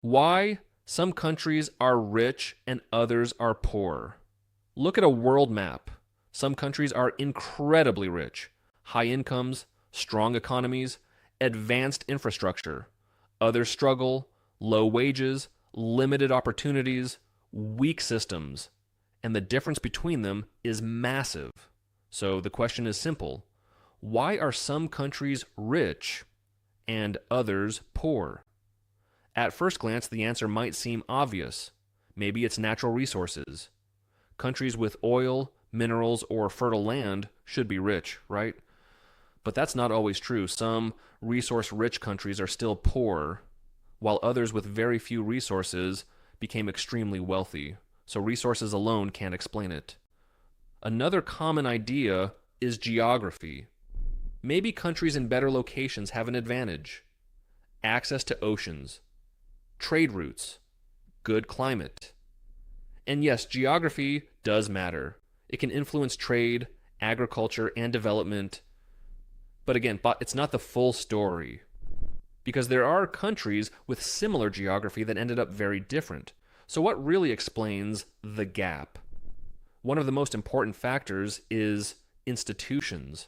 Why some countries are rich and others are poor. Look at a world map. Some countries are incredibly rich, high incomes, strong economies, advanced infrastructure. Others struggle, low wages, limited opportunities, weak systems, and the difference between them is massive. So the question is simple: why are some countries rich and others poor? At first glance, the answer might seem obvious. Maybe it's natural resources. Countries with oil, minerals, or fertile land should be rich, right? But that's not always true. Some resource rich countries are still poor, while others with very few resources became extremely wealthy. So resources alone can't explain it. Another common idea is geography. Maybe countries in better locations have an advantage: access to oceans, trade routes, good climate. And yes, geography does matter. It can influence trade, agriculture, and development. But again, it's not the full story. Because there are countries with similar geography that ended up very different. So, what really explains the gap? One of the most important factors is institutions.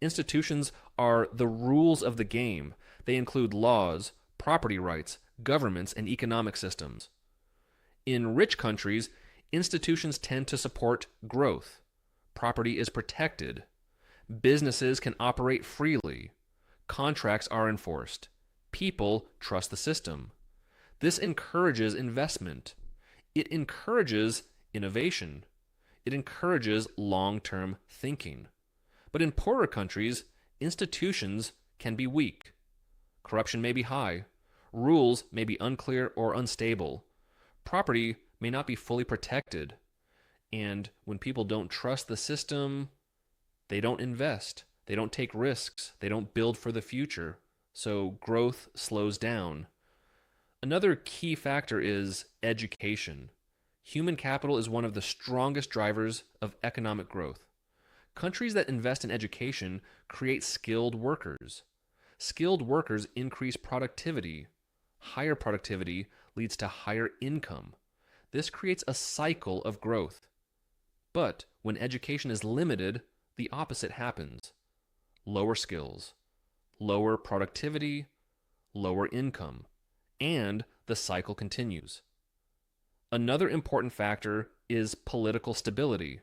Institutions are the rules of the game. They include laws, property rights, governments, and economic systems. In rich countries, institutions tend to support growth. Property is protected. Businesses can operate freely. Contracts are enforced. People trust the system. This encourages investment. It encourages innovation. It encourages long-term thinking. But in poorer countries, institutions can be weak. Corruption may be high. Rules may be unclear or unstable. Property may not be fully protected. And when people don't trust the system, they don't invest. They don't take risks. They don't build for the future. So growth slows down. Another key factor is education. Human capital is one of the strongest drivers of economic growth. Countries that invest in education create skilled workers. Skilled workers increase productivity. Higher productivity leads to higher income. This creates a cycle of growth. But when education is limited, the opposite happens: lower skills, lower productivity, lower income, and the cycle continues. Another important factor is political stability.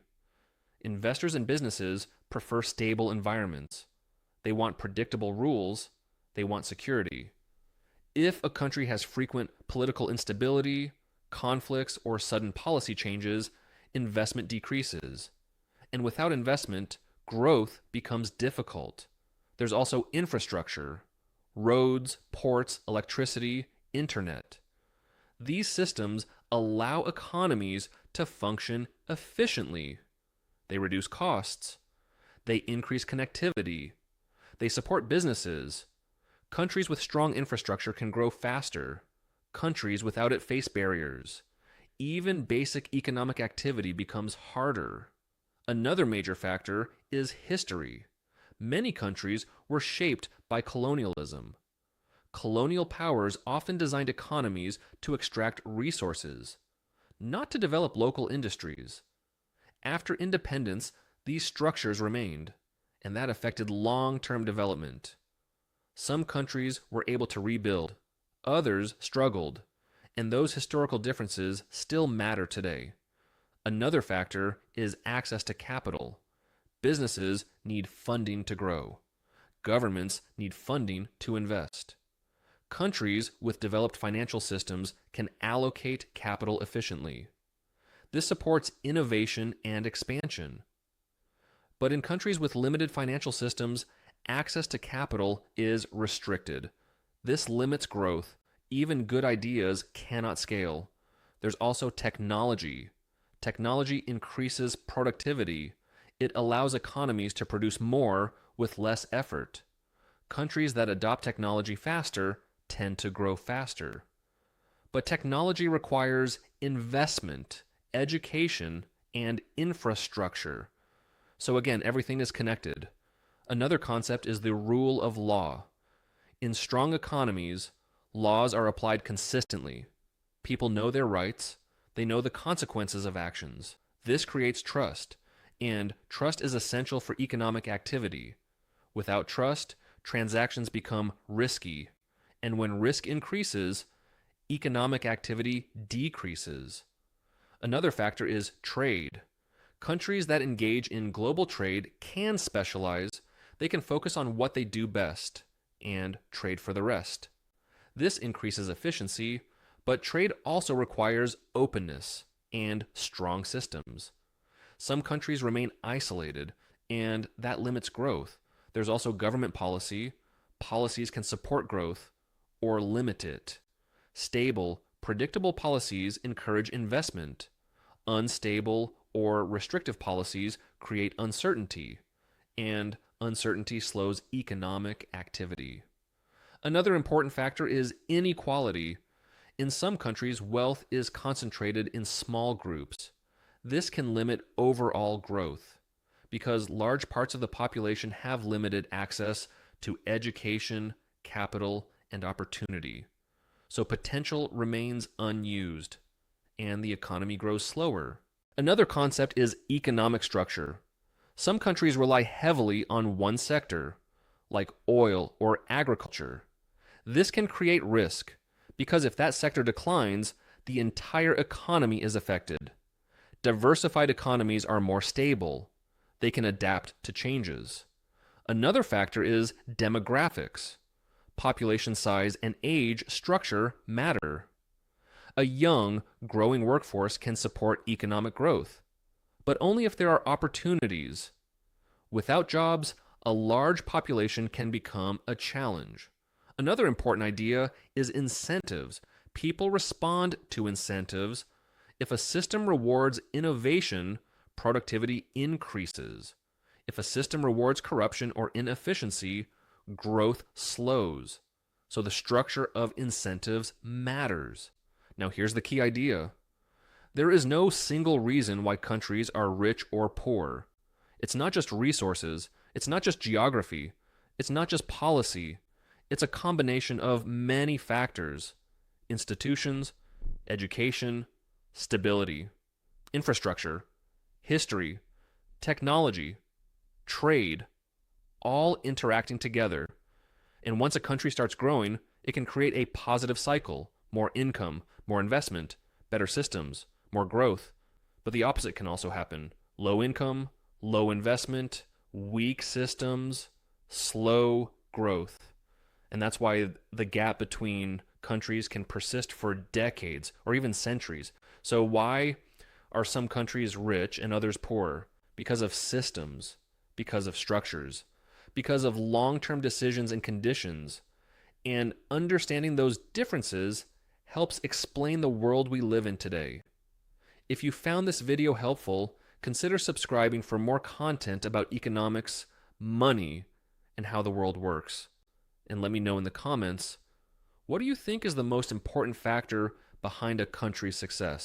Investors and businesses prefer stable environments. They want predictable rules. They want security. If a country has frequent political instability, conflicts, or sudden policy changes, investment decreases. And without investment, growth becomes difficult. There's also infrastructure: roads, ports, electricity, internet. These systems allow economies to function efficiently. They reduce costs. They increase connectivity. They support businesses. Countries with strong infrastructure can grow faster. Countries without it face barriers. Even basic economic activity becomes harder. Another major factor is history. Many countries were shaped by colonialism. Colonial powers often designed economies to extract resources, not to develop local industries. After independence, these structures remained, and that affected long-term development. Some countries were able to rebuild, others struggled, and those historical differences still matter today. Another factor is access to capital. Businesses need funding to grow. Governments need funding to invest. Countries with developed financial systems can allocate capital efficiently. This supports innovation and expansion. But in countries with limited financial systems, access to capital is restricted. This limits growth. Even good ideas cannot scale. There's also technology. Technology increases productivity. It allows economies to produce more with less effort. Countries that adopt technology faster tend to grow faster. But technology requires investment, education, and infrastructure. So again, everything is connected. Another concept is the rule of law. In strong economies, Laws are applied consistently. People know their rights, they know the consequences of actions. This creates trust, and trust is essential for economic activity. Without trust, transactions become risky, and when risk increases, economic activity decreases. Another factor is trade. Countries that engage in global trade can specialize. They can focus on what they do best and trade for the rest. This increases efficiency, but trade also requires openness and strong systems. Some countries remain isolated, and that limits growth. There's also government policy. Policies can support growth or limit it. Stable, predictable policies encourage investment. Unstable or restrictive policies create uncertainty, and uncertainty slows economic activity. Another important factor is inequality. In some countries, wealth is concentrated in small groups. This can limit overall growth because large parts of the population have limited access to education, capital, and opportunity. So potential remains unused, and the economy grows slower. Another concept is economic structure. Some countries rely heavily on one sector, like oil or agriculture. This can create risk, because if that sector declines, the entire economy is affected. Diversified economies are more stable. They can adapt to changes. Another factor is demographics. Population size and age structure matter. A young, growing workforce can support economic growth, but only if there are opportunities. Without jobs, a large population can become a challenge. Another important idea is incentives. People respond to incentives. If a system rewards innovation, productivity increases. If a system rewards corruption or inefficiency, growth slows. So the structure of incentives matters. Now here's the key idea. There is no single reason why countries are rich or poor. It's not just resources, it's not just geography, it's not just policy. It's a combination of many factors: institutions, education, stability, infrastructure, history, technology, trade, all interacting together. And once a country starts growing, it can create a positive cycle: more income, more investment, better systems, more growth. But the opposite can also happen: low income, low investment, weak systems, slow growth. And that's why the gap between countries can persist for decades or even centuries. So why are some countries rich and others poor? Because of systems, because of structures, because of long-term decisions and conditions. And understanding those differences helps explain the world we live in today. If you found this video helpful, consider subscribing for more content about economics, money, and how the world works. And let me know in the comments, what do you think is the most important factor behind a country's success?